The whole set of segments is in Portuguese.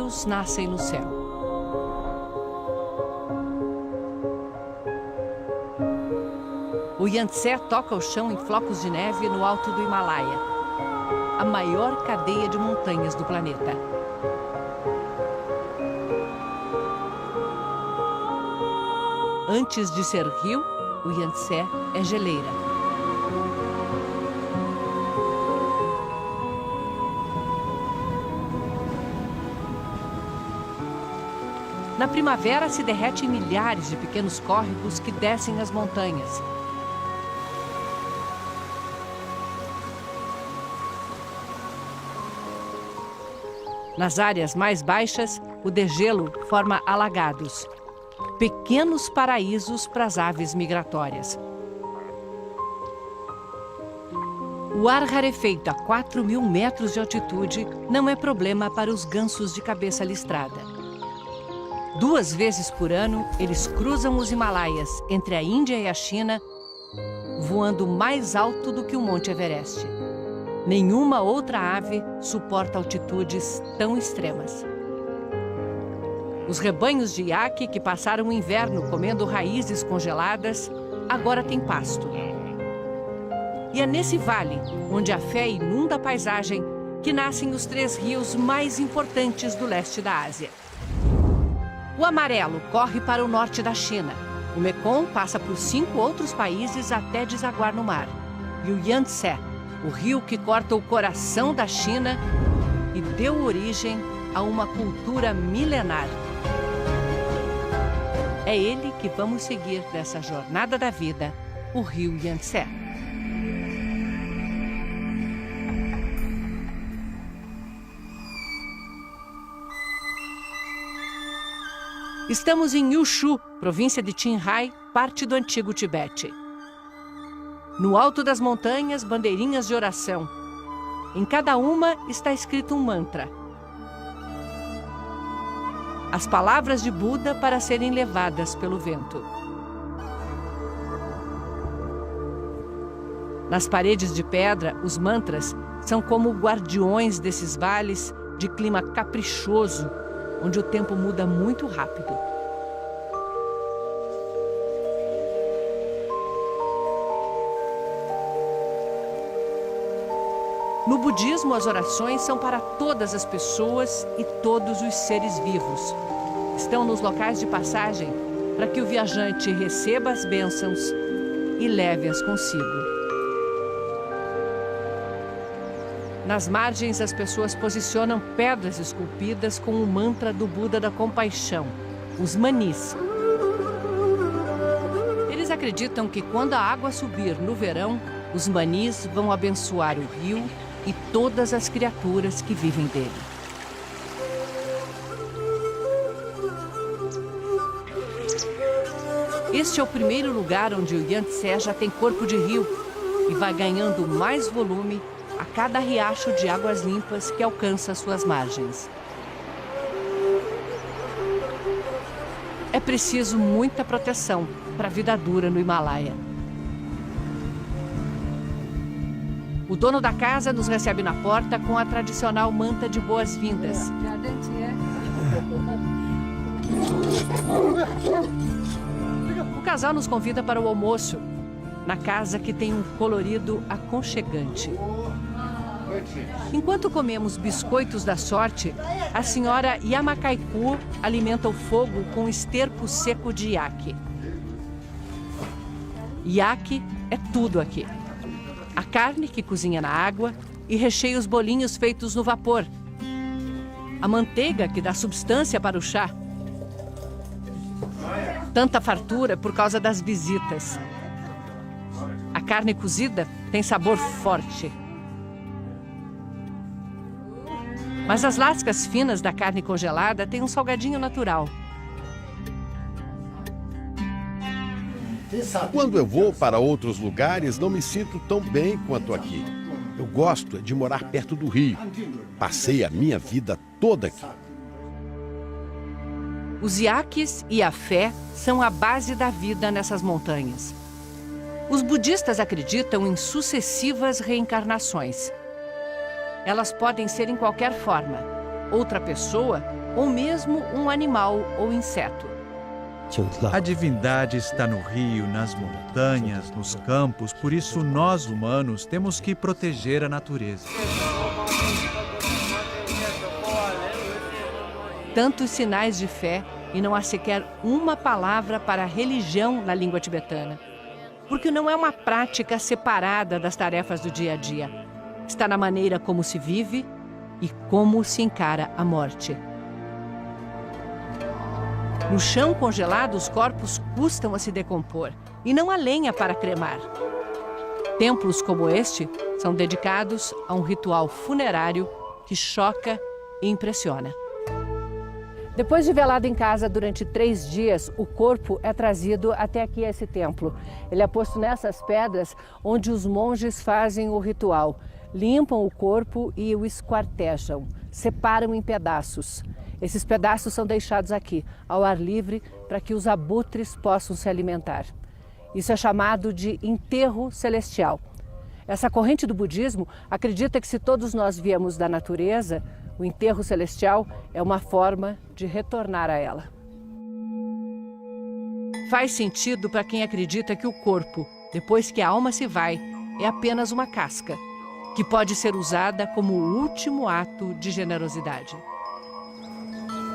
rios nascem no céu. O Yangtze toca o chão em flocos de neve no alto do Himalaia, a maior cadeia de montanhas do planeta. Antes de ser rio, o Yangtze é geleira. Na primavera se derrete em milhares de pequenos córregos que descem as montanhas. Nas áreas mais baixas, o degelo forma alagados, pequenos paraísos para as aves migratórias. O ar rarefeito a 4.000 metros de altitude não é problema para os gansos de cabeça listrada. 2 vezes por ano, eles cruzam os Himalaias entre a Índia e a China, voando mais alto do que o Monte Everest. Nenhuma outra ave suporta altitudes tão extremas. Os rebanhos de iaque que passaram o inverno comendo raízes congeladas, agora têm pasto. E é nesse vale, onde a fé inunda a paisagem, que nascem os 3 rios mais importantes do leste da Ásia. O Amarelo corre para o norte da China. O Mekong passa por 5 outros países até desaguar no mar. E o Yangtze, o rio que corta o coração da China e deu origem a uma cultura milenar. É ele que vamos seguir nessa jornada da vida, o rio Yangtze. Estamos em Yushu, província de Qinghai, parte do antigo Tibete. No alto das montanhas, bandeirinhas de oração. Em cada uma está escrito um mantra. As palavras de Buda para serem levadas pelo vento. Nas paredes de pedra, os mantras são como guardiões desses vales de clima caprichoso, onde o tempo muda muito rápido. No budismo, as orações são para todas as pessoas e todos os seres vivos. Estão nos locais de passagem para que o viajante receba as bênçãos e leve-as consigo. Nas margens, as pessoas posicionam pedras esculpidas com o mantra do Buda da Compaixão, os manis. Eles acreditam que quando a água subir no verão, os manis vão abençoar o rio e todas as criaturas que vivem dele. Este é o primeiro lugar onde o Yangtze já tem corpo de rio e vai ganhando mais volume a cada riacho de águas limpas que alcança suas margens. É preciso muita proteção para a vida dura no Himalaia. O dono da casa nos recebe na porta com a tradicional manta de boas-vindas. O casal nos convida para o almoço, na casa que tem um colorido aconchegante. Enquanto comemos biscoitos da sorte, a senhora Yamakaiku alimenta o fogo com esterco seco de iaque. Iaque é tudo aqui. A carne que cozinha na água e recheia os bolinhos feitos no vapor. A manteiga que dá substância para o chá. Tanta fartura por causa das visitas. A carne cozida tem sabor forte. Mas as lascas finas da carne congelada têm um salgadinho natural. Quando eu vou para outros lugares, não me sinto tão bem quanto aqui. Eu gosto de morar perto do rio. Passei a minha vida toda aqui. Os iaques e a fé são a base da vida nessas montanhas. Os budistas acreditam em sucessivas reencarnações. Elas podem ser em qualquer forma. Outra pessoa ou mesmo um animal ou inseto. A divindade está no rio, nas montanhas, nos campos, por isso nós, humanos, temos que proteger a natureza. Tantos sinais de fé e não há sequer uma palavra para a religião na língua tibetana. Porque não é uma prática separada das tarefas do dia a dia. Está na maneira como se vive e como se encara a morte. No chão congelado, os corpos custam a se decompor e não há lenha para cremar. Templos como este são dedicados a um ritual funerário que choca e impressiona. Depois de velado em casa durante 3 dias, o corpo é trazido até aqui a esse templo. Ele é posto nessas pedras onde os monges fazem o ritual. Limpam o corpo e o esquartejam, separam em pedaços. Esses pedaços são deixados aqui, ao ar livre, para que os abutres possam se alimentar. Isso é chamado de enterro celestial. Essa corrente do budismo acredita que se todos nós viemos da natureza, o enterro celestial é uma forma de retornar a ela. Faz sentido para quem acredita que o corpo, depois que a alma se vai, é apenas uma casca, que pode ser usada como o último ato de generosidade.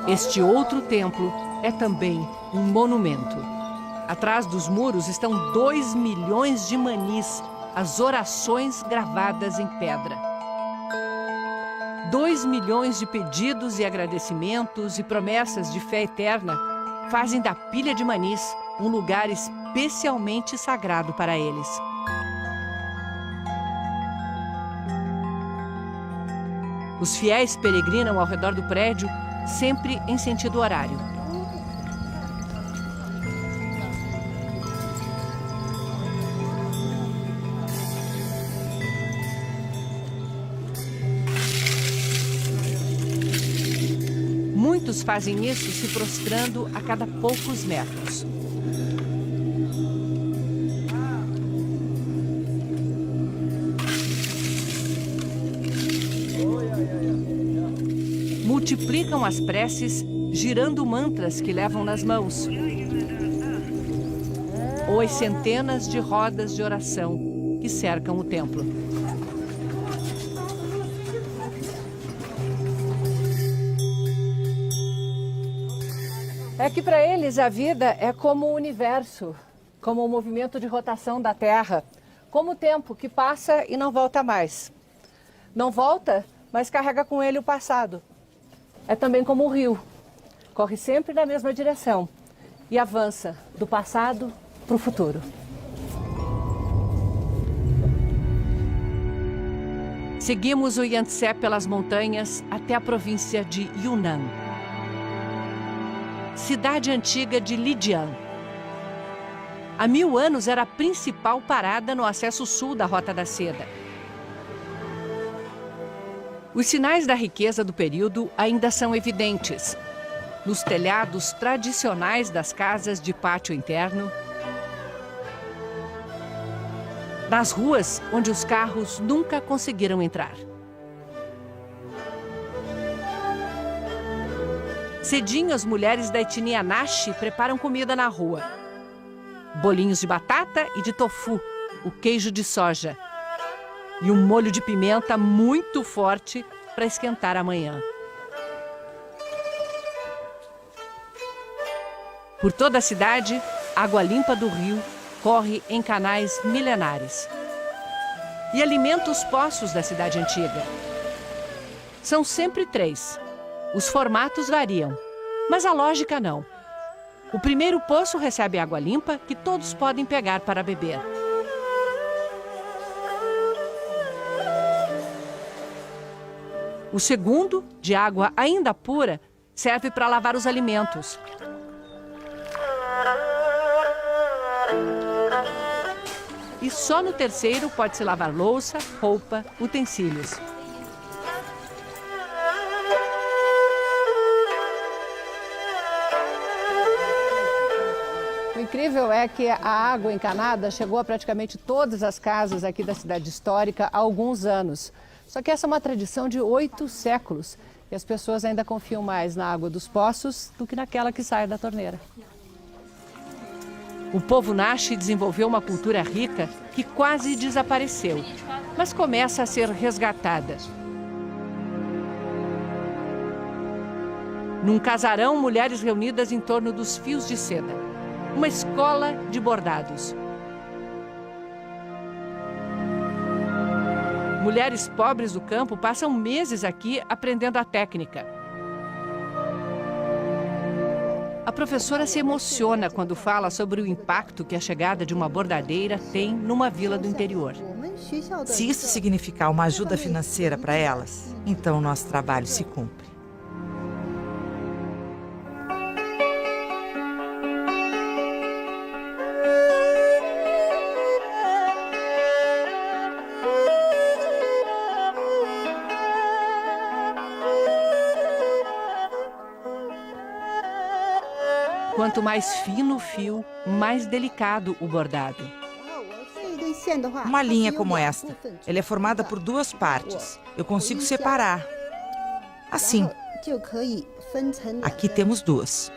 Este outro templo é também um monumento. Atrás dos muros estão 2 milhões de manis, as orações gravadas em pedra. 2 milhões de pedidos e agradecimentos e promessas de fé eterna fazem da pilha de manis um lugar especialmente sagrado para eles. Os fiéis peregrinam ao redor do prédio, sempre em sentido horário. Muitos fazem isso se prostrando a cada poucos metros. Multiplicam as preces, girando mantras que levam nas mãos. Ou as centenas de rodas de oração que cercam o templo. É que para eles a vida é como o universo, como o movimento de rotação da Terra, como o tempo que passa e não volta mais. Não volta, mas carrega com ele o passado. É também como o rio, corre sempre na mesma direção e avança do passado para o futuro. Seguimos o Yangtze pelas montanhas até a província de Yunnan. Cidade antiga de Lijiang. Há 1000 anos era a principal parada no acesso sul da Rota da Seda. Os sinais da riqueza do período ainda são evidentes. Nos telhados tradicionais das casas de pátio interno, nas ruas onde os carros nunca conseguiram entrar. Cedinho, as mulheres da etnia Naxi preparam comida na rua. Bolinhos de batata e de tofu, o queijo de soja. E um molho de pimenta muito forte para esquentar amanhã. Por toda a cidade, água limpa do rio corre em canais milenares. E alimenta os poços da cidade antiga. São sempre 3. Os formatos variam, mas a lógica não. O primeiro poço recebe água limpa que todos podem pegar para beber. O segundo, de água ainda pura, serve para lavar os alimentos. E só no terceiro pode-se lavar louça, roupa, utensílios. O incrível é que a água encanada chegou a praticamente todas as casas aqui da cidade histórica há alguns anos. Só que essa é uma tradição de 8 séculos E as pessoas ainda confiam mais na água dos poços do que naquela que sai da torneira. O povo Naxi desenvolveu uma cultura rica que quase desapareceu, mas começa a ser resgatada. Num casarão, mulheres reunidas em torno dos fios de seda. Uma escola de bordados. Mulheres pobres do campo passam meses aqui aprendendo a técnica. A professora se emociona quando fala sobre o impacto que a chegada de uma bordadeira tem numa vila do interior. Se isso significar uma ajuda financeira para elas, então o nosso trabalho se cumpre. Quanto mais fino o fio, mais delicado o bordado. Uma linha como esta, ela é formada por duas partes. Eu consigo separar. Assim. Aqui temos duas.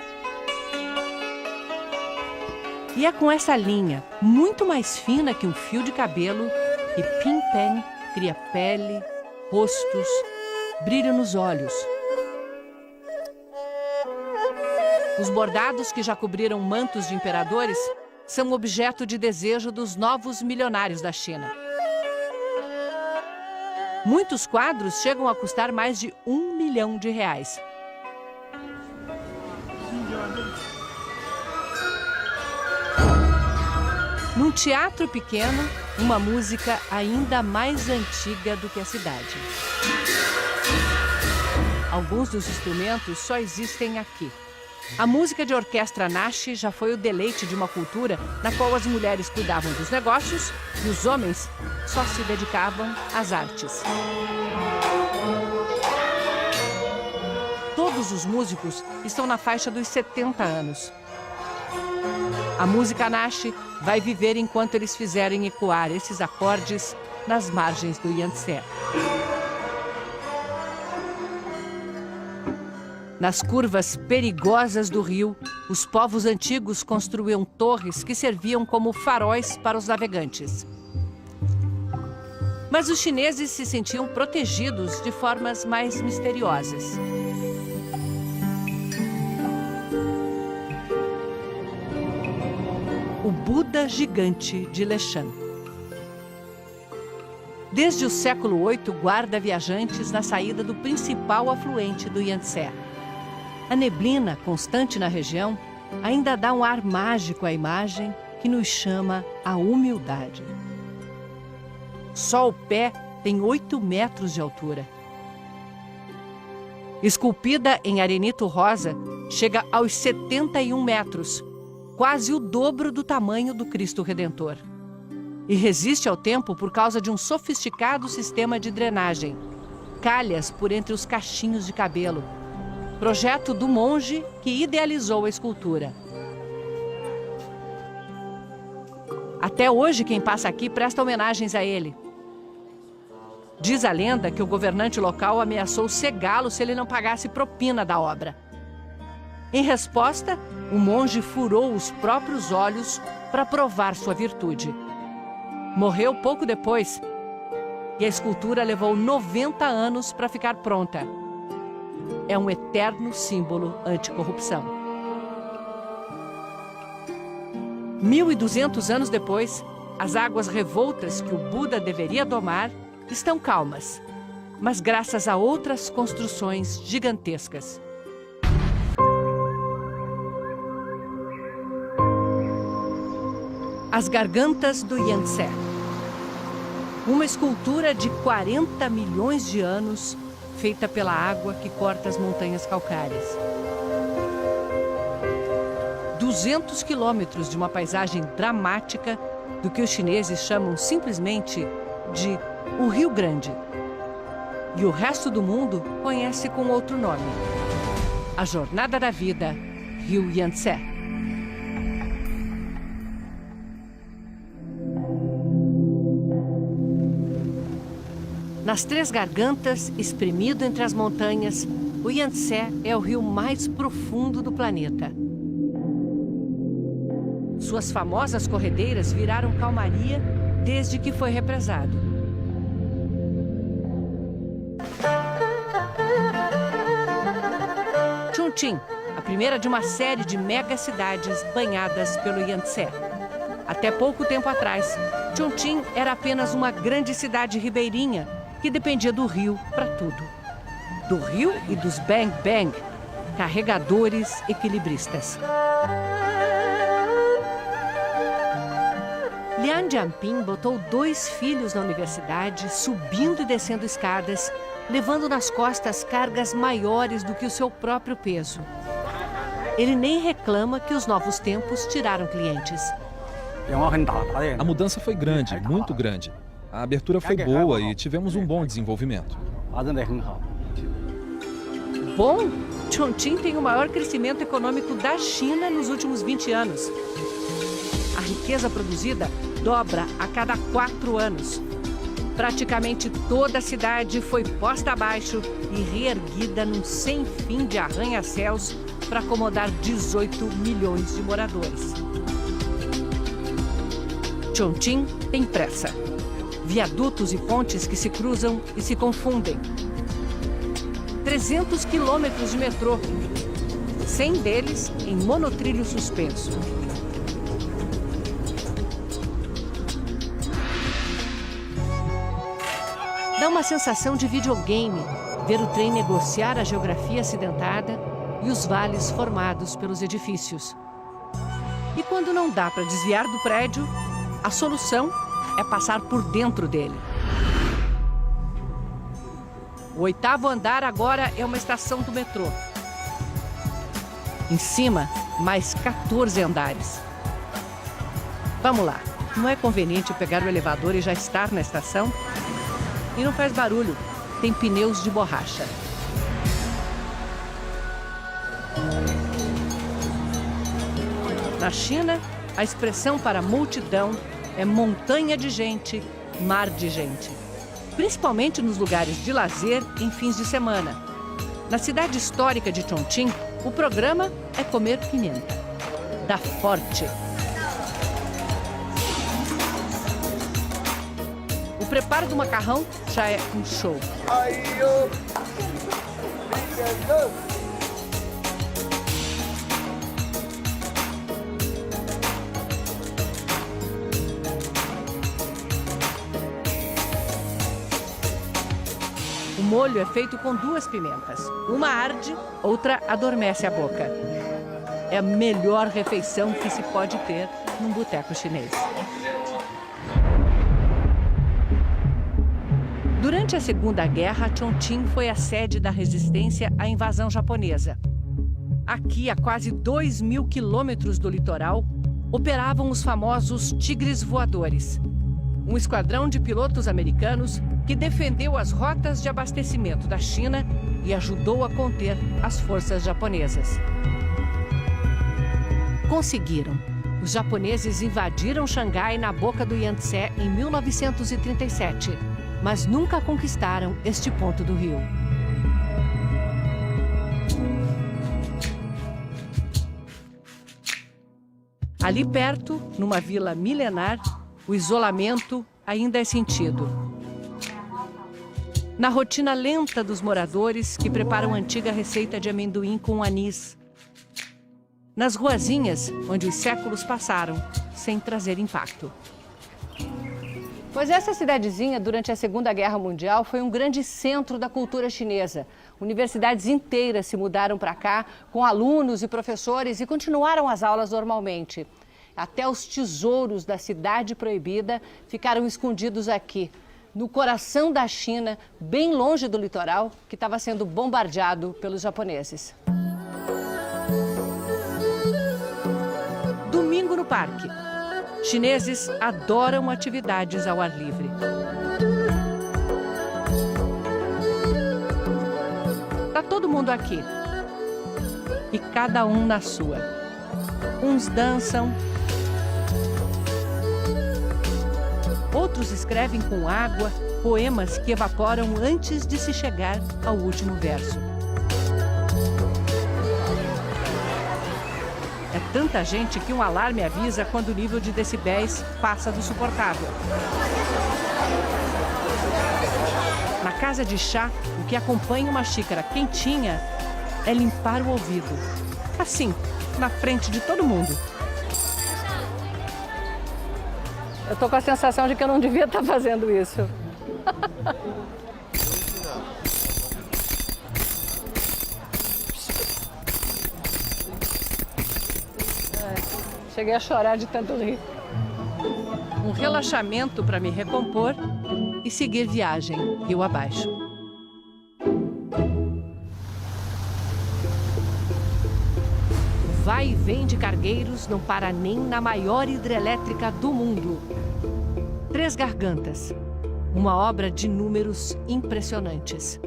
E é com essa linha, muito mais fina que um fio de cabelo, que Pin Pen cria pele, rostos, brilho nos olhos. Os bordados que já cobriram mantos de imperadores são objeto de desejo dos novos milionários da China. Muitos quadros chegam a custar mais de R$1 milhão. Num teatro pequeno, uma música ainda mais antiga do que a cidade. Alguns dos instrumentos só existem aqui. A música de orquestra Naxi já foi o deleite de uma cultura na qual as mulheres cuidavam dos negócios e os homens só se dedicavam às artes. Todos os músicos estão na faixa dos 70 anos. A música Naxi vai viver enquanto eles fizerem ecoar esses acordes nas margens do Yangtze. Nas curvas perigosas do rio, os povos antigos construíam torres que serviam como faróis para os navegantes. Mas os chineses se sentiam protegidos de formas mais misteriosas. O Buda gigante de Leshan. Desde o século VIII, guarda viajantes na saída do principal afluente do Yangtze. A neblina constante na região ainda dá um ar mágico à imagem que nos chama à humildade. Só o pé tem 8 metros de altura. Esculpida em arenito rosa, chega aos 71 metros, quase o dobro do tamanho do Cristo Redentor. E resiste ao tempo por causa de um sofisticado sistema de drenagem, calhas por entre os cachinhos de cabelo, projeto do monge que idealizou a escultura. Até hoje, quem passa aqui presta homenagens a ele. Diz a lenda que o governante local ameaçou cegá-lo se ele não pagasse propina da obra. Em resposta, o monge furou os próprios olhos para provar sua virtude. Morreu pouco depois e a escultura levou 90 anos para ficar pronta. É um eterno símbolo anticorrupção. 1.200 anos depois, as águas revoltas que o Buda deveria domar estão calmas, mas graças a outras construções gigantescas. As Gargantas do Yangtze. Uma escultura de 40 milhões de anos, feita pela água que corta as montanhas calcárias. 200 quilômetros de uma paisagem dramática do que os chineses chamam simplesmente de o Rio Grande. E o resto do mundo conhece com outro nome: a Jornada da Vida, Rio Yangtze. Nas Três Gargantas, espremido entre as montanhas, O Yangtze é o rio mais profundo do planeta. Suas famosas corredeiras viraram calmaria desde que foi represado. Chongqing, a primeira de uma série de megacidades banhadas pelo Yangtze. Até pouco tempo atrás, Chongqing era apenas uma grande cidade ribeirinha que dependia do rio para tudo. Do rio e dos Bang Bang, carregadores equilibristas. Lian Jianping botou 2 filhos na universidade, subindo e descendo escadas, levando nas costas cargas maiores do que o seu próprio peso. Ele nem reclama que os novos tempos tiraram clientes. A mudança foi grande, muito grande. A abertura foi boa e tivemos um bom desenvolvimento. Bom, Chongqing tem o maior crescimento econômico da China nos últimos 20 anos. A riqueza produzida dobra a cada 4 anos. Praticamente toda a cidade foi posta abaixo e reerguida num sem fim de arranha-céus para acomodar 18 milhões de moradores. Chongqing tem pressa. Viadutos e pontes que se cruzam e se confundem. 300 quilômetros de metrô, 100 deles em monotrilho suspenso. Dá uma sensação de videogame ver o trem negociar a geografia acidentada e os vales formados pelos edifícios. E quando não dá para desviar do prédio, a solução é passar por dentro dele. O 8º andar agora é uma estação do metrô. Em cima, mais 14 andares. Vamos lá, não é conveniente pegar o elevador e já estar na estação? E não faz barulho, tem pneus de borracha. Na China, a expressão para multidão é montanha de gente, mar de gente. Principalmente nos lugares de lazer em fins de semana. Na cidade histórica de Chongqing, o programa é comer pimenta. Dá forte. O preparo do macarrão já é um show. O molho é feito com 2 pimentas. Uma arde, outra adormece a boca. É a melhor refeição que se pode ter num boteco chinês. Durante a Segunda Guerra, Chongqing foi a sede da resistência à invasão japonesa. Aqui, a quase 2.000 quilômetros do litoral, operavam os famosos Tigres Voadores, um esquadrão de pilotos americanos que defendeu as rotas de abastecimento da China e ajudou a conter as forças japonesas. Conseguiram. Os japoneses invadiram Xangai na boca do Yangtze em 1937, mas nunca conquistaram este ponto do rio. Ali perto, numa vila milenar, o isolamento ainda é sentido. Na rotina lenta dos moradores que preparam a antiga receita de amendoim com anis. Nas ruazinhas onde os séculos passaram, sem trazer impacto. Pois essa cidadezinha, durante a Segunda Guerra Mundial, foi um grande centro da cultura chinesa. Universidades inteiras se mudaram para cá, com alunos e professores, e continuaram as aulas normalmente. Até os tesouros da Cidade Proibida ficaram escondidos aqui, no coração da China, bem longe do litoral, que estava sendo bombardeado pelos japoneses. Domingo no parque. Chineses adoram atividades ao ar livre. Tá todo mundo aqui. E cada um na sua. Uns dançam. Outros escrevem com água poemas que evaporam antes de se chegar ao último verso. tanta gente que um alarme avisa quando o nível de decibéis passa do suportável. Na casa de chá, o que acompanha uma xícara quentinha é limpar o ouvido. Assim, na frente de todo mundo. Eu tô com a sensação de que eu não devia estar fazendo isso. Cheguei a chorar de tanto rir. Um relaxamento para me recompor e seguir viagem rio abaixo. O vai e vem de cargueiros não para nem na maior hidrelétrica do mundo. Três Gargantas, uma obra de números impressionantes.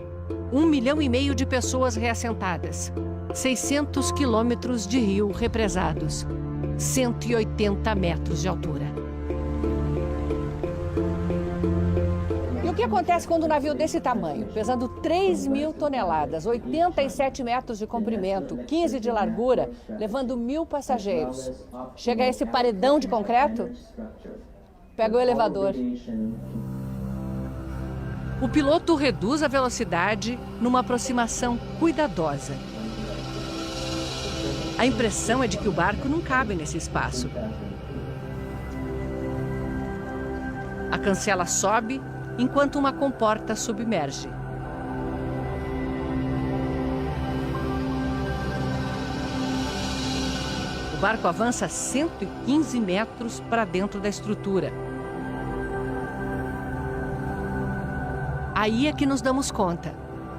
1,5 milhão de pessoas reassentadas, 600 quilômetros de rio represados, 180 metros de altura. E o que acontece quando um navio desse tamanho, pesando 3.000 toneladas, 87 metros de comprimento, 15 de largura, levando 1.000 passageiros, chega a esse paredão de concreto? Pega o elevador. O piloto reduz a velocidade numa aproximação cuidadosa. A impressão é de que o barco não cabe nesse espaço. A cancela sobe enquanto uma comporta submerge. O barco avança 115 metros para dentro da estrutura. Aí é que nos damos conta.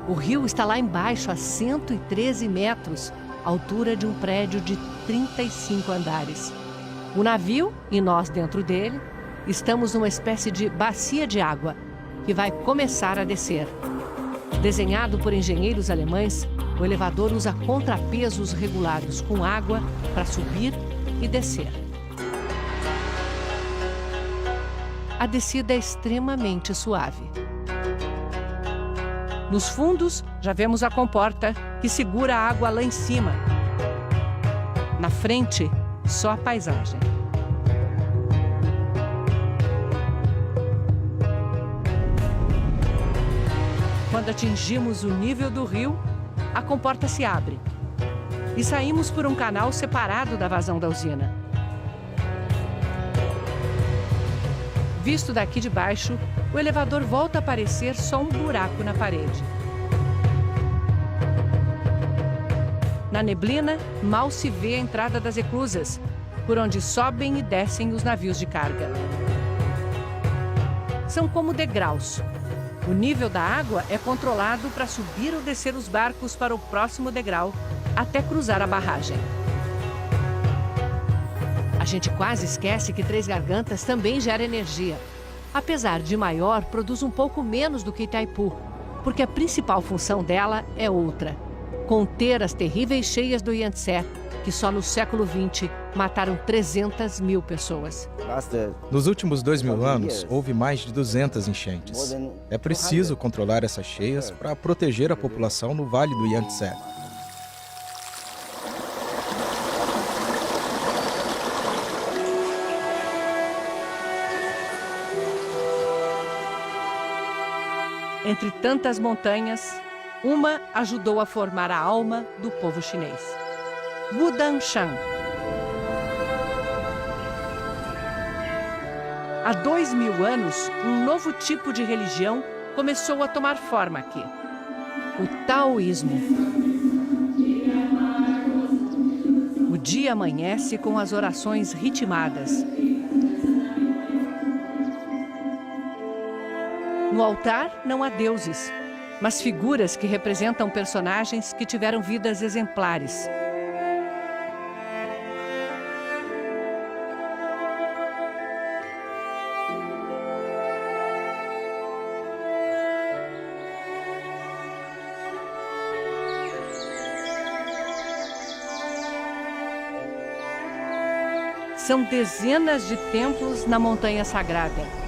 O rio está lá embaixo, a 113 metros, altura de um prédio de 35 andares. O navio, e nós dentro dele, estamos numa espécie de bacia de água, que vai começar a descer. Desenhado por engenheiros alemães, o elevador usa contrapesos regulados com água para subir e descer. A descida é extremamente suave. Nos fundos, já vemos a comporta que segura a água lá em cima. Na frente, só a paisagem. Quando atingimos o nível do rio, a comporta se abre e saímos por um canal separado da vazão da usina. Visto daqui de baixo, o elevador volta a parecer só um buraco na parede. Na neblina, mal se vê a entrada das eclusas, por onde sobem e descem os navios de carga. São como degraus. O nível da água é controlado para subir ou descer os barcos para o próximo degrau, até cruzar a barragem. A gente quase esquece que Três Gargantas também gera energia. Apesar de maior, produz um pouco menos do que Itaipu, porque a principal função dela é outra: conter as terríveis cheias do Yangtze, que só no século XX mataram 300 mil pessoas. Nos últimos 2.000 anos, houve mais de 200 enchentes. É preciso controlar essas cheias para proteger a população no Vale do Yangtze. Entre tantas montanhas, uma ajudou a formar a alma do povo chinês. Wudanshan. Há 2.000 anos, um novo tipo de religião começou a tomar forma aqui: o taoísmo. O dia amanhece com as orações ritmadas. No altar não há deuses, mas figuras que representam personagens que tiveram vidas exemplares. São dezenas de templos na Montanha Sagrada.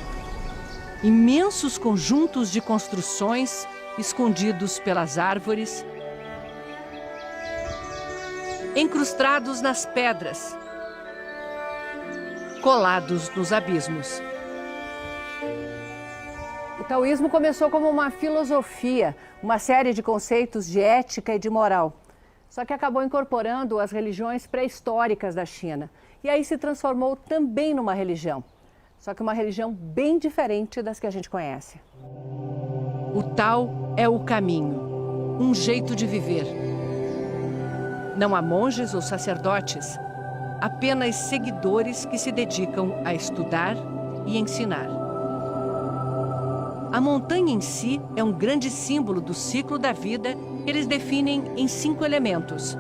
Imensos conjuntos de construções escondidos pelas árvores. Encrustados nas pedras, colados nos abismos. O taoísmo começou como uma filosofia, uma série de conceitos de ética e de moral. Só que acabou incorporando as religiões pré-históricas da China. E aí se transformou também numa religião. Só que uma religião bem diferente das que a gente conhece. O Tao é o caminho, um jeito de viver. Não há monges ou sacerdotes, apenas seguidores que se dedicam a estudar e ensinar. A montanha em si é um grande símbolo do ciclo da vida que eles definem em 5 elementos: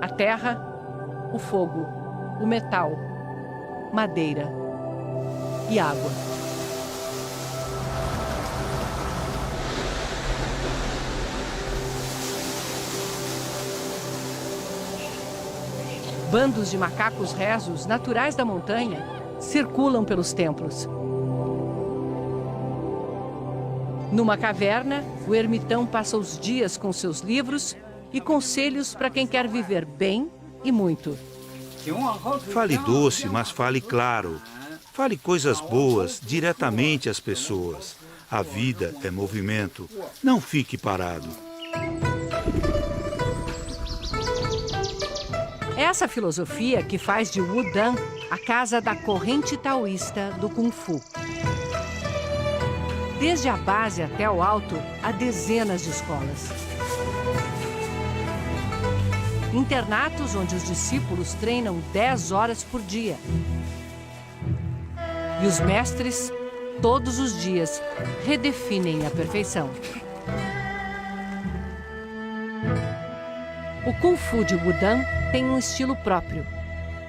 a terra, o fogo, o metal, madeira e água. Bandos de macacos rezos, naturais da montanha, circulam pelos templos. Numa caverna, o ermitão passa os dias com seus livros e conselhos para quem quer viver bem e muito. Fale doce, mas fale claro. Fale coisas boas diretamente às pessoas. A vida é movimento. Não fique parado. Essa filosofia que faz de Wudang a casa da corrente taoísta do Kung Fu. Desde a base até o alto, há dezenas de escolas. Internatos onde os discípulos treinam 10 horas por dia. E os mestres, todos os dias, redefinem a perfeição. O Kung Fu de Wudang tem um estilo próprio.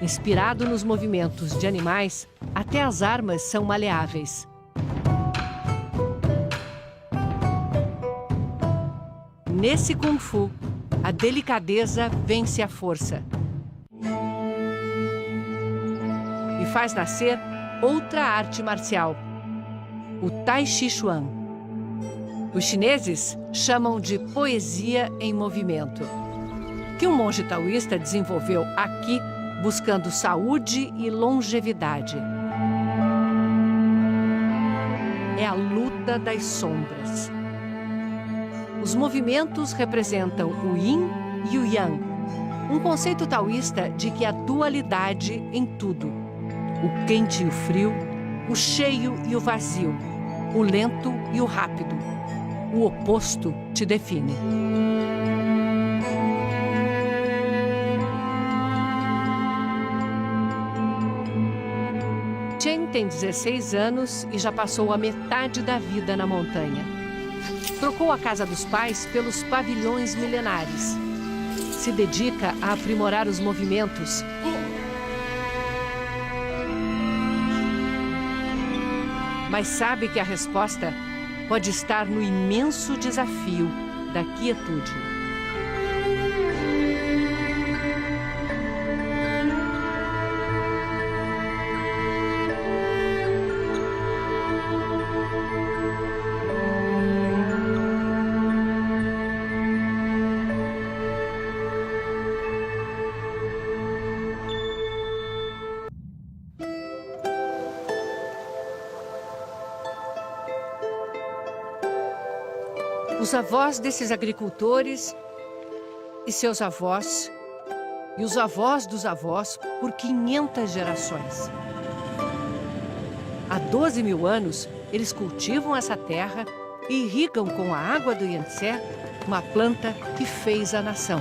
Inspirado nos movimentos de animais, até as armas são maleáveis. Nesse Kung Fu, a delicadeza vence a força. E faz nascer outra arte marcial, o Tai Chi Chuan. Os chineses chamam de poesia em movimento, que um monge taoísta desenvolveu aqui buscando saúde e longevidade. É a luta das sombras. Os movimentos representam o Yin e o Yang, um conceito taoísta de que há dualidade em tudo. O quente e o frio, o cheio e o vazio, o lento e o rápido. O oposto te define. Chen tem 16 anos e já passou a metade da vida na montanha. Trocou a casa dos pais pelos pavilhões milenares. Se dedica a aprimorar os movimentos. Mas sabe que a resposta pode estar no imenso desafio da quietude. Os avós desses agricultores e seus avós, e os avós dos avós por 500 gerações. Há 12 mil anos, eles cultivam essa terra e irrigam com a água do Yangtze uma planta que fez a nação.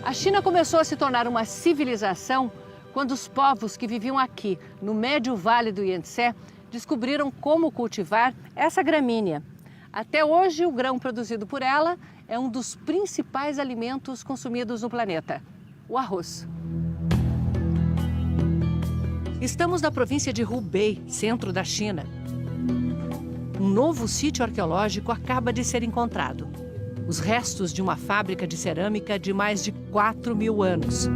A China começou a se tornar uma civilização quando os povos que viviam aqui, no médio vale do Yangtze, descobriram como cultivar essa gramínea. Até hoje, o grão produzido por ela é um dos principais alimentos consumidos no planeta, o arroz. Estamos na província de Hubei, centro da China. Um novo sítio arqueológico acaba de ser encontrado. Os restos de uma fábrica de cerâmica de mais de 4 mil anos.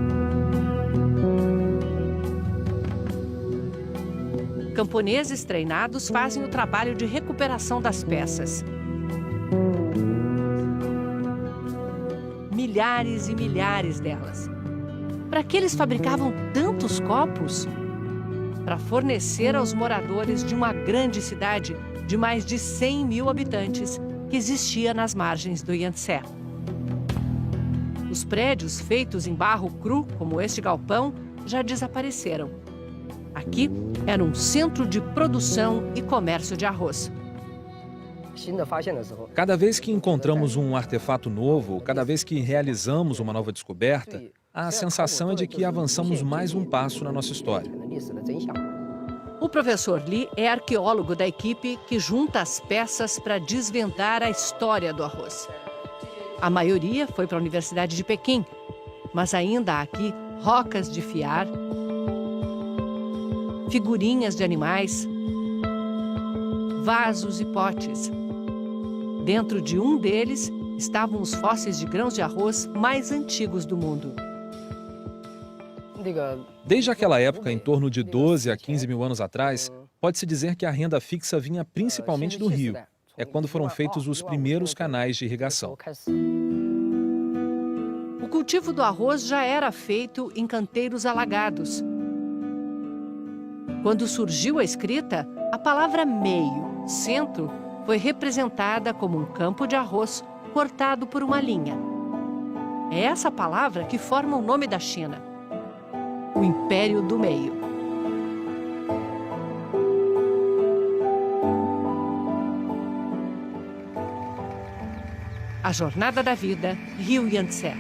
Camponeses treinados fazem o trabalho de recuperação das peças. milhares e milhares delas. Para que eles fabricavam tantos copos? Para fornecer aos moradores de uma grande cidade de mais de 100 mil habitantes que existia nas margens do Yangtze. Os prédios feitos em barro cru, como este galpão, já desapareceram. Aqui era um centro de produção e comércio de arroz. Cada vez que encontramos um artefato novo, cada vez que realizamos uma nova descoberta, a sensação é de que avançamos mais um passo na nossa história. O professor Li é arqueólogo da equipe que junta as peças para desvendar a história do arroz. A maioria foi para a Universidade de Pequim, mas ainda há aqui rocas de fiar, figurinhas de animais, vasos e potes. Dentro de um deles estavam os fósseis de grãos de arroz mais antigos do mundo. Desde aquela época, em torno de 12 a 15 mil anos atrás, pode-se dizer que a renda fixa vinha principalmente do rio. É quando foram feitos os primeiros canais de irrigação. O cultivo do arroz já era feito em canteiros alagados. Quando surgiu a escrita, a palavra meio, centro, foi representada como um campo de arroz cortado por uma linha. É essa palavra que forma o nome da China, o Império do Meio. A Jornada da Vida, Rio Yangtze.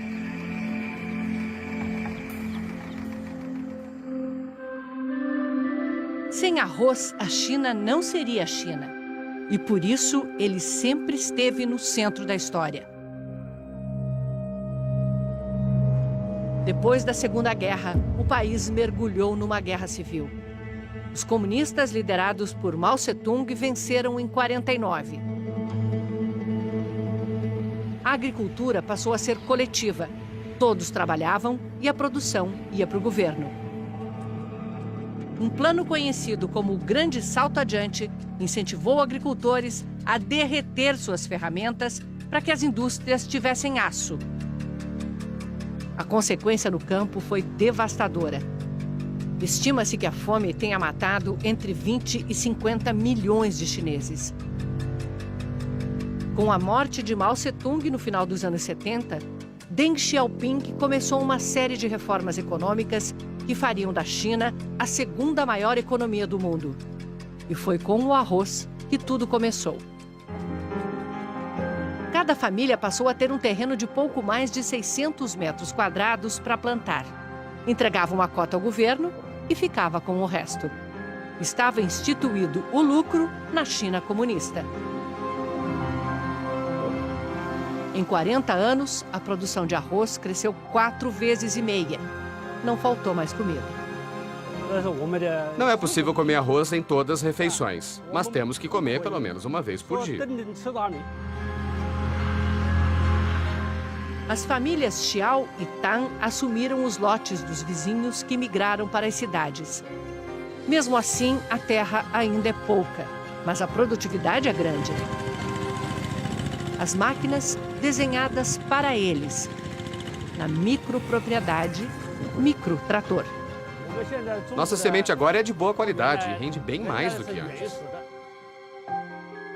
Sem arroz, a China não seria a China. E por isso, ele sempre esteve no centro da história. Depois da Segunda Guerra, o país mergulhou numa guerra civil. Os comunistas, liderados por Mao Tse-tung, venceram em 49. A agricultura passou a ser coletiva. Todos trabalhavam e a produção ia para o governo. Um plano conhecido como o Grande Salto Adiante incentivou agricultores a derreter suas ferramentas para que as indústrias tivessem aço. A consequência no campo foi devastadora. Estima-se que a fome tenha matado entre 20 e 50 milhões de chineses. Com a morte de Mao Tse-tung no final dos anos 70, Deng Xiaoping começou uma série de reformas econômicas que fariam da China a segunda maior economia do mundo. E foi com o arroz que tudo começou. Cada família passou a ter um terreno de pouco mais de 600 metros quadrados para plantar. Entregava uma cota ao governo e ficava com o resto. Estava instituído o lucro na China comunista. Em 40 anos, a produção de arroz cresceu 4,5 vezes. Não faltou mais comida. Não é possível comer arroz em todas as refeições, mas temos que comer pelo menos uma vez por dia. As famílias Xiao e Tan assumiram os lotes dos vizinhos que migraram para as cidades. Mesmo assim, a terra ainda é pouca, mas a produtividade é grande. As máquinas desenhadas para eles. Na micropropriedade, microtrator. Nossa semente agora é de boa qualidade e rende bem mais do que antes.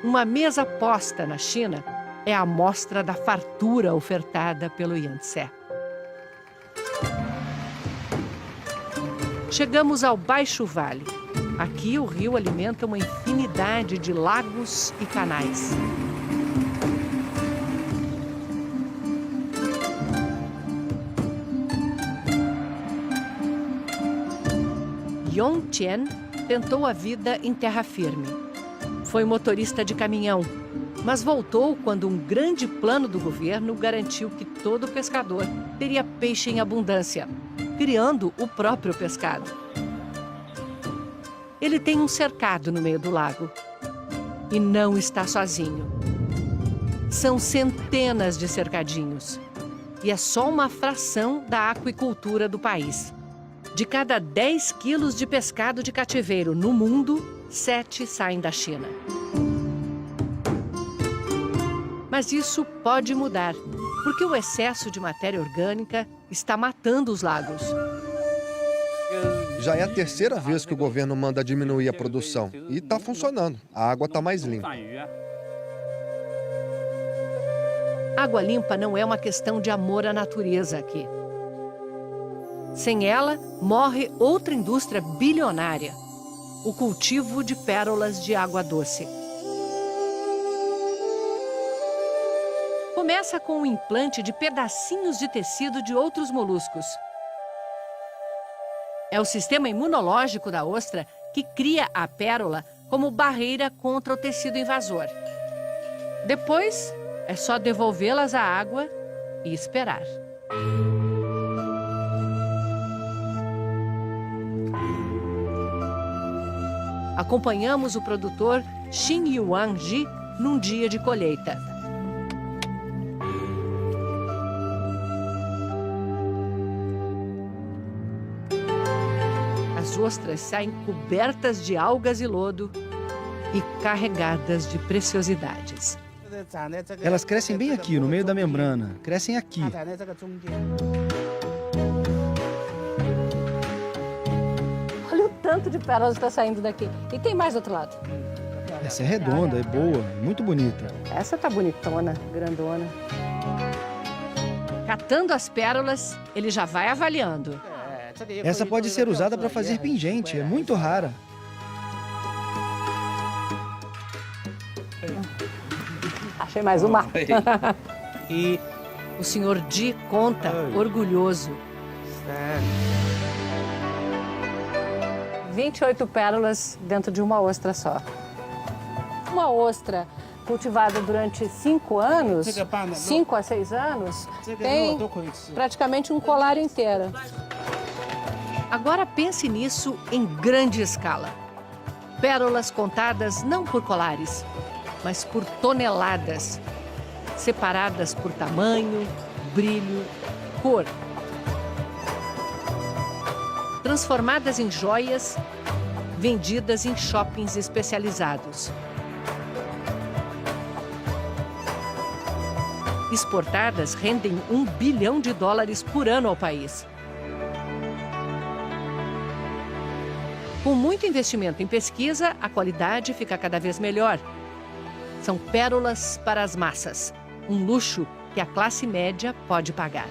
Uma mesa posta na China é a amostra da fartura ofertada pelo Yangtze. Chegamos ao Baixo Vale. Aqui o rio alimenta uma infinidade de lagos e canais. Yong Chen tentou a vida em terra firme. Foi motorista de caminhão, mas voltou quando um grande plano do governo garantiu que todo pescador teria peixe em abundância, criando o próprio pescado. Ele tem um cercado no meio do lago e não está sozinho. São centenas de cercadinhos e é só uma fração da aquicultura do país. De cada 10 quilos de pescado de cativeiro no mundo, 7 saem da China. Mas isso pode mudar. Porque o excesso de matéria orgânica está matando os lagos. Já é a terceira vez que o governo manda diminuir a produção. E está funcionando. A água está mais limpa. Água limpa não é uma questão de amor à natureza aqui. Sem ela, morre outra indústria bilionária: o cultivo de pérolas de água doce. Começa com o implante de pedacinhos de tecido de outros moluscos. É o sistema imunológico da ostra que cria a pérola como barreira contra o tecido invasor. Depois, é só devolvê-las à água e esperar. Acompanhamos o produtor Xin Yuan Ji num dia de colheita. As ostras saem cobertas de algas e lodo e carregadas de preciosidades. Elas crescem bem aqui, no meio da membrana. Crescem aqui. Olha o tanto de pérolas que está saindo daqui. E tem mais do outro lado. Essa é redonda, é boa, muito bonita. Essa tá bonitona, grandona. Catando as pérolas, ele já vai avaliando. Essa pode ser usada para fazer pingente, é muito rara. Achei mais uma. E o senhor Di conta, orgulhoso. 28 pérolas dentro de uma ostra só. Uma ostra cultivada durante 5 anos, 5 a 6 anos, tem praticamente um colar inteiro. Agora pense nisso em grande escala. Pérolas contadas não por colares, mas por toneladas, separadas por tamanho, brilho, cor. Transformadas em joias, vendidas em shoppings especializados. Exportadas rendem $1 bilhão por ano ao país. Com muito investimento em pesquisa, a qualidade fica cada vez melhor. São pérolas para as massas, um luxo que a classe média pode pagar.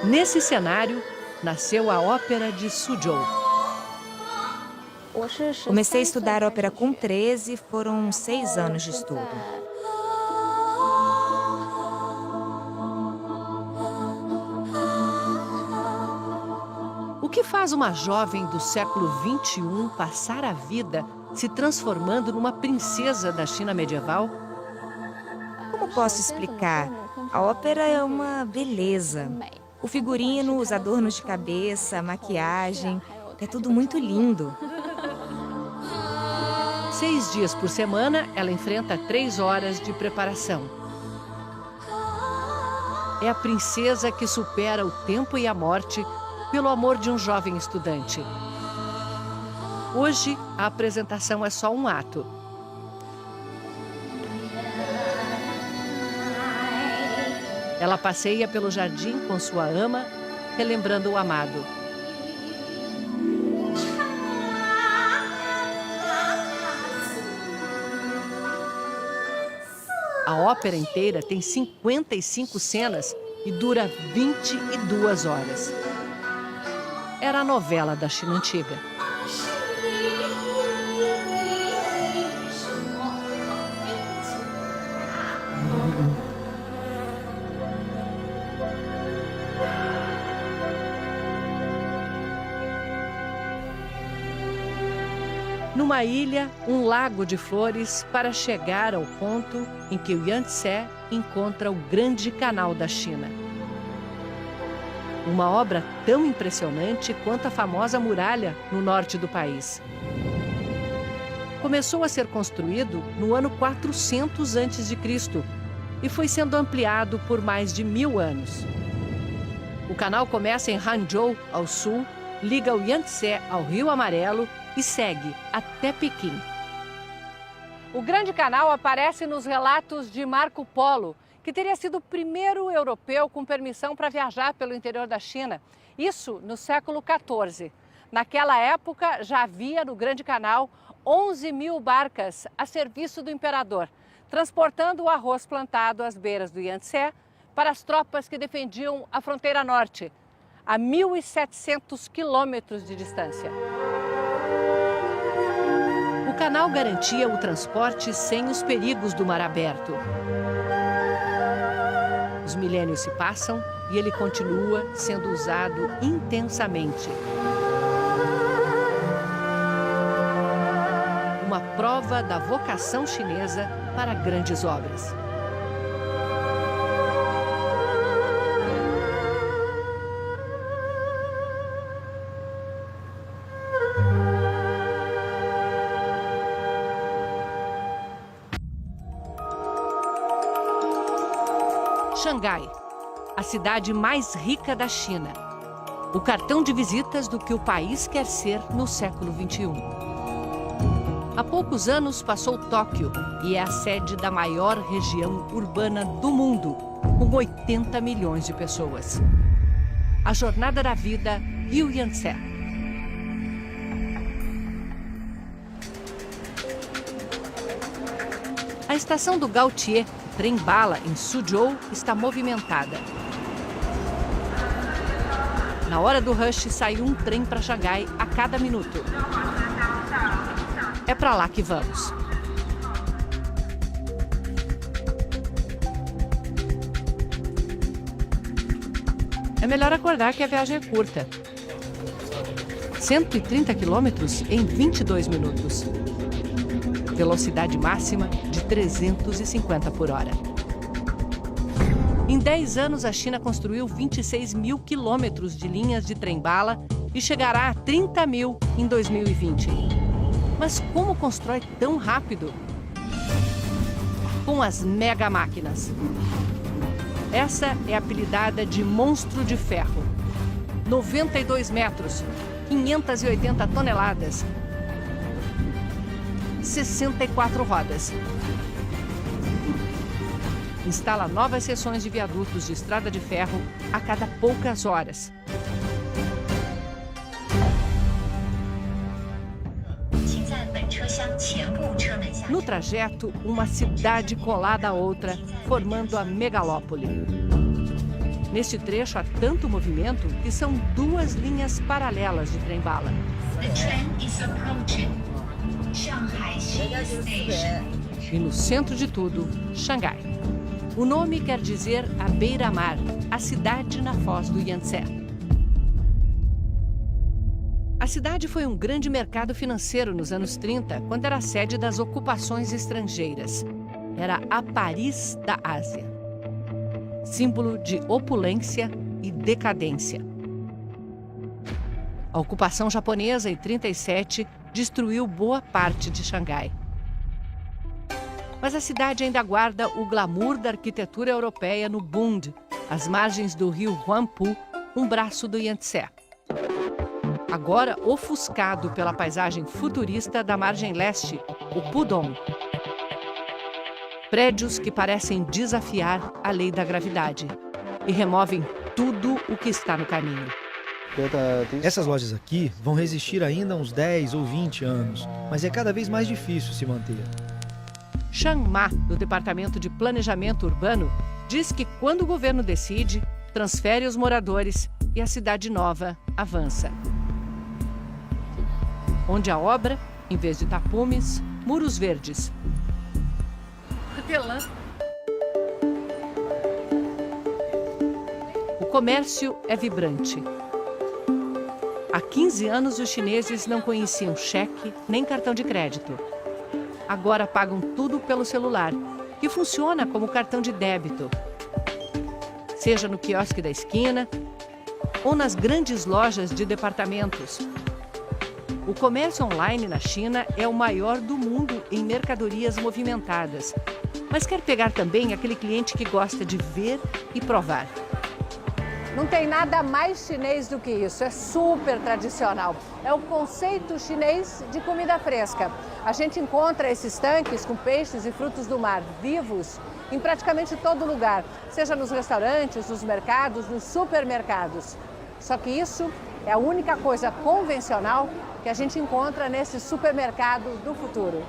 Nesse cenário, nasceu a Ópera de Suzhou. Comecei a estudar ópera com 13, foram 6 anos de estudo. O que faz uma jovem do século XXI passar a vida se transformando numa princesa da China medieval? Como posso explicar? A ópera é uma beleza. O figurino, os adornos de cabeça, a maquiagem, é tudo muito lindo. 6 dias por semana, ela enfrenta 3 horas de preparação. É a princesa que supera o tempo e a morte pelo amor de um jovem estudante. Hoje, a apresentação é só um ato. Ela passeia pelo jardim com sua ama, relembrando o amado. A ópera inteira tem 55 cenas e dura 22 horas. Era a novela da China antiga. Numa ilha, um lago de flores para chegar ao ponto em que o Yangtze encontra o Grande Canal da China. Uma obra tão impressionante quanto a famosa muralha no norte do país. Começou a ser construído no ano 400 a.C. e foi sendo ampliado por mais de 1000 anos. O canal começa em Hangzhou, ao sul, liga o Yangtze ao Rio Amarelo e segue até Pequim. O Grande Canal aparece nos relatos de Marco Polo, que teria sido o primeiro europeu com permissão para viajar pelo interior da China. Isso no século XIV. Naquela época, já havia no Grande Canal 11.000 barcas a serviço do imperador, transportando o arroz plantado às beiras do Yangtze para as tropas que defendiam a fronteira norte, a 1.700 quilômetros de distância. O canal garantia o transporte sem os perigos do mar aberto. Os milênios se passam e ele continua sendo usado intensamente. Uma prova da vocação chinesa para grandes obras. Xangai, a cidade mais rica da China. O cartão de visitas do que o país quer ser no século XXI. Há poucos anos passou Tóquio e é a sede da maior região urbana do mundo, com 80 milhões de pessoas. A jornada da vida Rio Yangtze. A estação do Gaotie, trem-bala em Suzhou, está movimentada. Na hora do rush, sai um trem para Xangai a cada minuto. É para lá que vamos. É melhor acordar que a viagem é curta. 130 quilômetros em 22 minutos. Velocidade máxima de 350 por hora. Em 10 anos, a China construiu 26.000 quilômetros de linhas de trem-bala e chegará a 30.000 em 2020. Mas como constrói tão rápido? Com as mega máquinas. Essa é apelidada de monstro de ferro. 92 metros, 580 toneladas, 64 rodas. Instala novas seções de viadutos de estrada de ferro a cada poucas horas. No trajeto, uma cidade colada à outra, formando a megalópole. Neste trecho há tanto movimento que são 2 linhas paralelas de trem-bala. E no centro de tudo, Xangai. O nome quer dizer a beira-mar, a cidade na foz do Yangtze. A cidade foi um grande mercado financeiro nos anos 30, quando era sede das ocupações estrangeiras. Era a Paris da Ásia. Símbolo de opulência e decadência. A ocupação japonesa, em 37, destruiu boa parte de Xangai. Mas a cidade ainda guarda o glamour da arquitetura europeia no Bund, às margens do rio Huangpu, um braço do Yangtze. Agora ofuscado pela paisagem futurista da margem leste, o Pudong. Prédios que parecem desafiar a lei da gravidade e removem tudo o que está no caminho. Essas lojas aqui vão resistir ainda uns 10 ou 20 anos, mas é cada vez mais difícil se manter. Shang Ma, do Departamento de Planejamento Urbano, diz que quando o governo decide, transfere os moradores e a cidade nova avança. Onde a obra, em vez de tapumes, muros verdes. O comércio é vibrante. Há 15 anos, os chineses não conheciam cheque nem cartão de crédito. Agora pagam tudo pelo celular, que funciona como cartão de débito. Seja no quiosque da esquina ou nas grandes lojas de departamentos. O comércio online na China é o maior do mundo em mercadorias movimentadas, mas quer pegar também aquele cliente que gosta de ver e provar. Não tem nada mais chinês do que isso, é super tradicional. É o conceito chinês de comida fresca. A gente encontra esses tanques com peixes e frutos do mar vivos em praticamente todo lugar, seja nos restaurantes, nos mercados, nos supermercados. Só que isso é a única coisa convencional que a gente encontra nesse supermercado do futuro.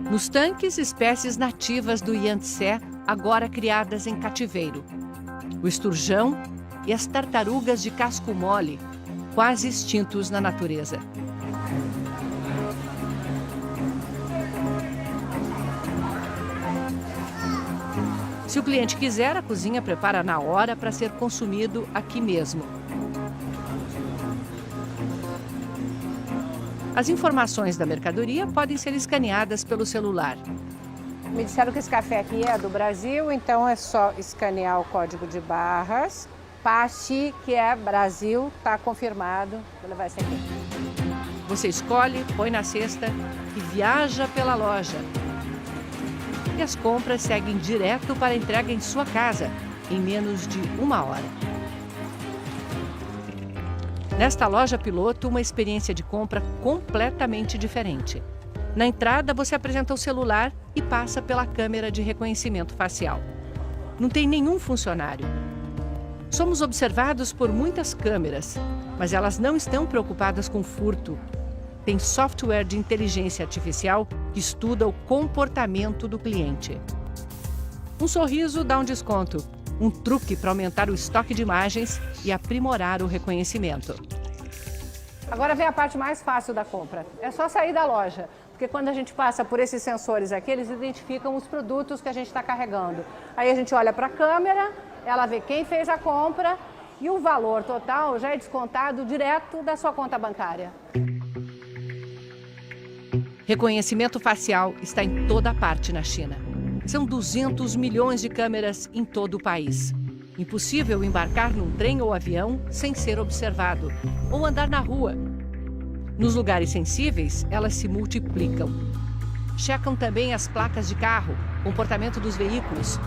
Nos tanques, espécies nativas do Yangtze, agora criadas em cativeiro. O esturjão e as tartarugas de casco mole, quase extintos na natureza. Se o cliente quiser, a cozinha prepara na hora para ser consumido aqui mesmo. As informações da mercadoria podem ser escaneadas pelo celular. Me disseram que esse café aqui é do Brasil, então é só escanear o código de barras. Paxi, que é Brasil, está confirmado. Vou levar esse aqui. Você escolhe, põe na cesta e viaja pela loja. E as compras seguem direto para a entrega em sua casa, em menos de 1 hora. Nesta loja piloto, uma experiência de compra completamente diferente. Na entrada, você apresenta o celular e passa pela câmera de reconhecimento facial. Não tem nenhum funcionário. Somos observados por muitas câmeras, mas elas não estão preocupadas com furto. Tem software de inteligência artificial que estuda o comportamento do cliente. Um sorriso dá um desconto, um truque para aumentar o estoque de imagens e aprimorar o reconhecimento. Agora vem a parte mais fácil da compra. É só sair da loja. Porque quando a gente passa por esses sensores aqui, eles identificam os produtos que a gente está carregando. Aí a gente olha para a câmera, ela vê quem fez a compra e o valor total já é descontado direto da sua conta bancária. Reconhecimento facial está em toda parte na China. São 200 milhões de câmeras em todo o país. Impossível embarcar num trem ou avião sem ser observado, ou andar na rua. Nos lugares sensíveis, elas se multiplicam. Checam também as placas de carro, comportamento dos veículos,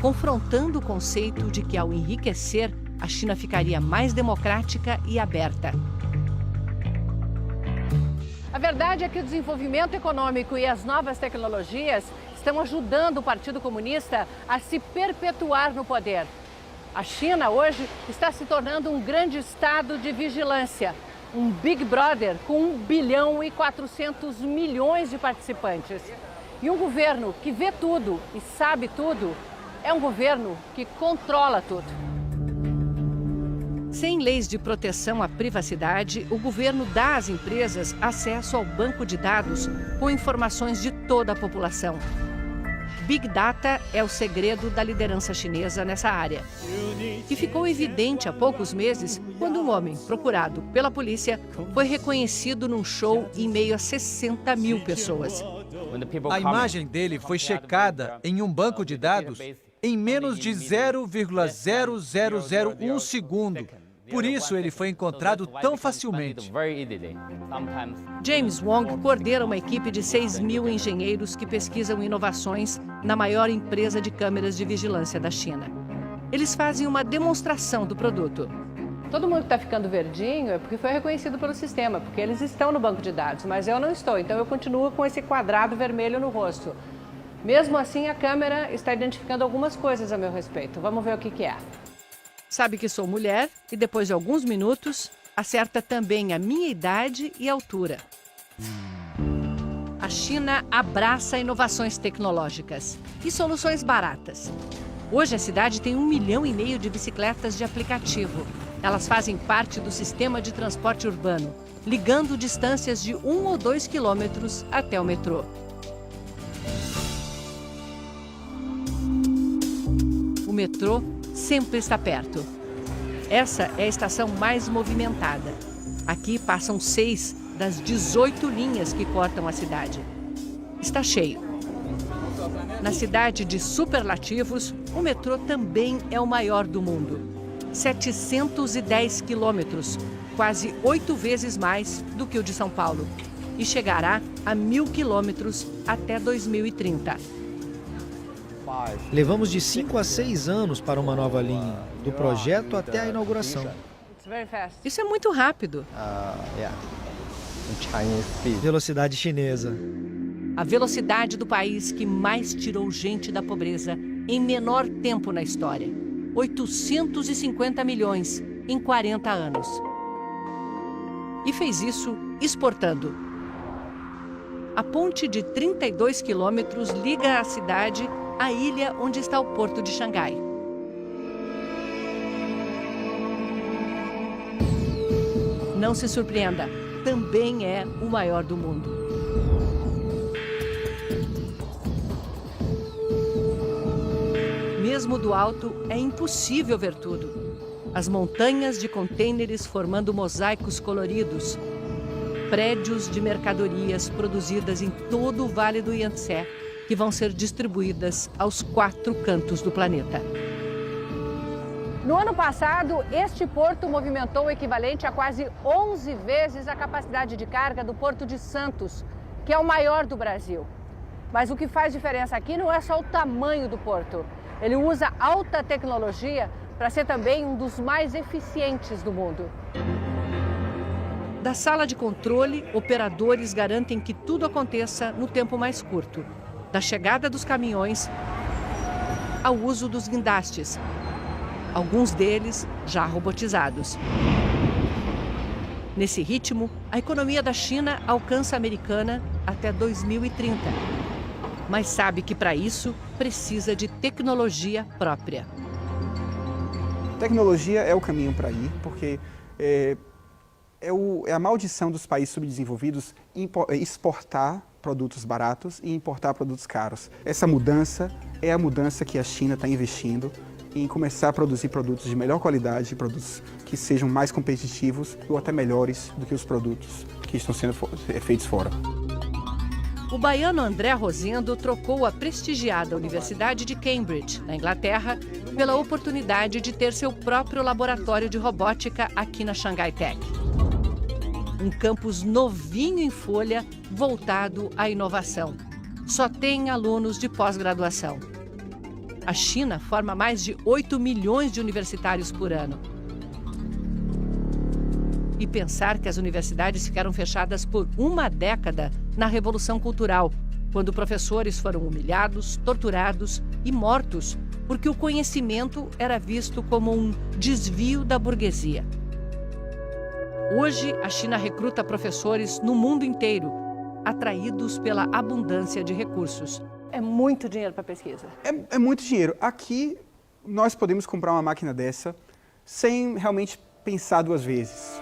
confrontando o conceito de que, ao enriquecer, a China ficaria mais democrática e aberta. A verdade é que o desenvolvimento econômico e as novas tecnologias estão ajudando o Partido Comunista a se perpetuar no poder. A China hoje está se tornando um grande estado de vigilância, um Big Brother com 1 bilhão e 400 milhões de participantes. E um governo que vê tudo e sabe tudo é um governo que controla tudo. Sem leis de proteção à privacidade, o governo dá às empresas acesso ao banco de dados com informações de toda a população. Big Data é o segredo da liderança chinesa nessa área. E ficou evidente há poucos meses quando um homem procurado pela polícia foi reconhecido num show em meio a 60 mil pessoas. A imagem dele foi checada em um banco de dados em menos de 0,0001 segundo. Por isso, ele foi encontrado tão facilmente. James Wong coordena uma equipe de 6 mil engenheiros que pesquisam inovações na maior empresa de câmeras de vigilância da China. Eles fazem uma demonstração do produto. Todo mundo que está ficando verdinho é porque foi reconhecido pelo sistema, porque eles estão no banco de dados, mas eu não estou, então eu continuo com esse quadrado vermelho no rosto. Mesmo assim, a câmera está identificando algumas coisas a meu respeito. Vamos ver o que é. Sabe que sou mulher e, depois de alguns minutos, acerta também a minha idade e altura. A A China abraça inovações tecnológicas e soluções baratas. Hoje a cidade tem 1,5 milhão de bicicletas de aplicativo. Elas fazem parte do sistema de transporte urbano, ligando distâncias de 1 ou 2 quilômetros até o metrô. O metrô sempre está perto. Essa é a estação mais movimentada. Aqui passam 6 das 18 linhas que cortam a cidade. Está cheio. Na cidade de superlativos, o metrô também é o maior do mundo. 710 quilômetros, quase 8 vezes mais do que o de São Paulo. E chegará a 1.000 quilômetros até 2030. Levamos de 5 a 6 anos para uma nova linha, do projeto até a inauguração. Isso é muito rápido. Velocidade chinesa. A velocidade do país que mais tirou gente da pobreza em menor tempo na história. 850 milhões em 40 anos. E fez isso exportando. A ponte de 32 quilômetros liga a cidade à ilha onde está o porto de Xangai. Não se surpreenda, também é o maior do mundo. Mesmo do alto, é impossível ver tudo. As montanhas de contêineres formando mosaicos coloridos, prédios de mercadorias produzidas em todo o Vale do Yangtze, que vão ser distribuídas aos 4 cantos do planeta. No ano passado, este porto movimentou o equivalente a quase 11 vezes a capacidade de carga do Porto de Santos, que é o maior do Brasil. Mas o que faz diferença aqui não é só o tamanho do porto. Ele usa alta tecnologia para ser também um dos mais eficientes do mundo. Da sala de controle, operadores garantem que tudo aconteça no tempo mais curto. Da chegada dos caminhões ao uso dos guindastes, alguns deles já robotizados. Nesse ritmo, a economia da China alcança a americana até 2030. Mas sabe que para isso precisa de tecnologia própria. Tecnologia é o caminho para ir, porque é a maldição dos países subdesenvolvidos exportar produtos baratos e importar produtos caros. Essa mudança é a mudança que a China está investindo em começar a produzir produtos de melhor qualidade, produtos que sejam mais competitivos ou até melhores do que os produtos que estão sendo feitos fora. O baiano André Rosendo trocou a prestigiada Universidade de Cambridge, na Inglaterra, pela oportunidade de ter seu próprio laboratório de robótica aqui na Xangai Tech. Um campus novinho em folha, voltado à inovação. Só tem alunos de pós-graduação. A China forma mais de 8 milhões de universitários por ano. E pensar que as universidades ficaram fechadas por uma década na Revolução Cultural, quando professores foram humilhados, torturados e mortos, porque o conhecimento era visto como um desvio da burguesia. Hoje, a China recruta professores no mundo inteiro, atraídos pela abundância de recursos. É muito dinheiro para pesquisa. É muito dinheiro. Aqui, nós podemos comprar uma máquina dessa sem realmente pensar 2 vezes.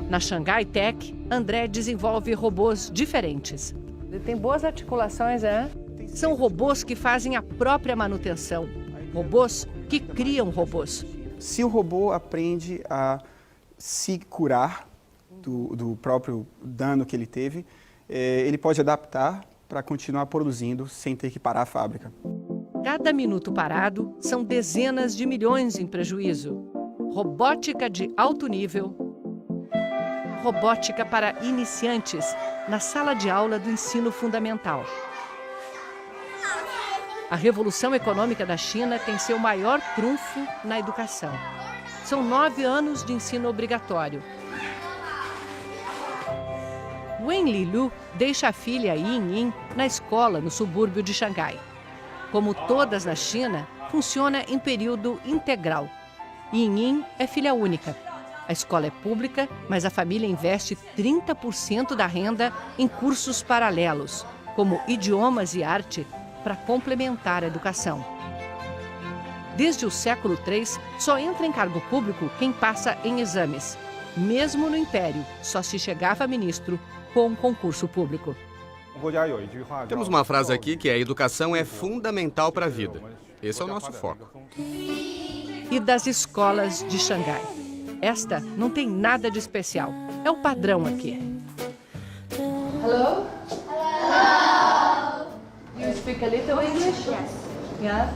Na Xangai Tech, André desenvolve robôs diferentes. Ele tem boas articulações, né? São robôs que fazem a própria manutenção. Robôs que criam robôs. Se o robô aprende a se curar do próprio dano que ele teve, ele pode adaptar para continuar produzindo sem ter que parar a fábrica. Cada minuto parado são dezenas de milhões em prejuízo. Robótica de alto nível. Robótica para iniciantes na sala de aula do ensino fundamental. A revolução econômica da China tem seu maior trunfo na educação. São 9 anos de ensino obrigatório. Wen Lilu deixa a filha Yin na escola no subúrbio de Xangai. Como todas na China, funciona em período integral. Yin é filha única. A escola é pública, mas a família investe 30% da renda em cursos paralelos. como idiomas e arte, para complementar a educação. Desde o século III, só entra em cargo público quem passa em exames. Mesmo no Império, só se chegava a ministro com concurso público. Temos uma frase aqui que a educação é fundamental para a vida. Esse é o nosso foco. E das escolas de Xangai. Esta não tem nada de especial. É o padrão aqui. Hello? Hello. You speak a little English? Yes. Yeah.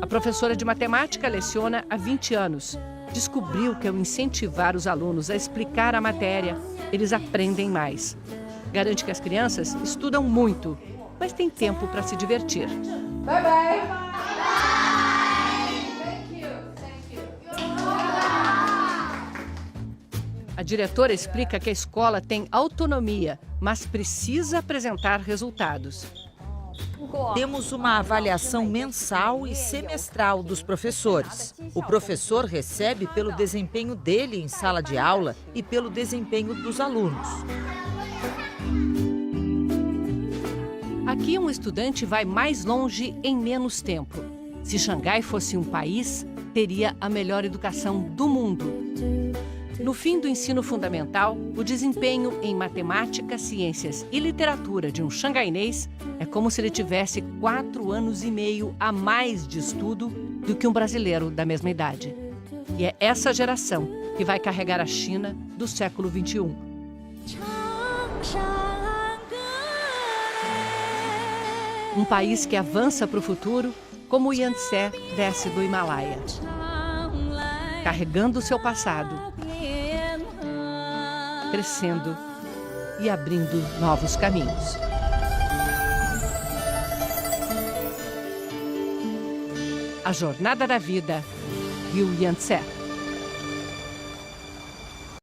A professora de matemática leciona há 20 anos. Descobriu que ao incentivar os alunos a explicar a matéria, eles aprendem mais. Garante que as crianças estudam muito, mas tem tempo para se divertir. Bye bye. A diretora explica que a escola tem autonomia, mas precisa apresentar resultados. Temos uma avaliação mensal e semestral dos professores. O professor recebe pelo desempenho dele em sala de aula e pelo desempenho dos alunos. Aqui um estudante vai mais longe em menos tempo. Se Xangai fosse um país, teria a melhor educação do mundo. No fim do ensino fundamental, o desempenho em matemática, ciências e literatura de um xangainês é como se ele tivesse 4 anos e meio a mais de estudo do que um brasileiro da mesma idade. E é essa geração que vai carregar a China do século XXI. Um país que avança para o futuro como o Yangtze desce do Himalaia, carregando o seu passado, crescendo e abrindo novos caminhos. A Jornada da Vida, Rio Yangtze.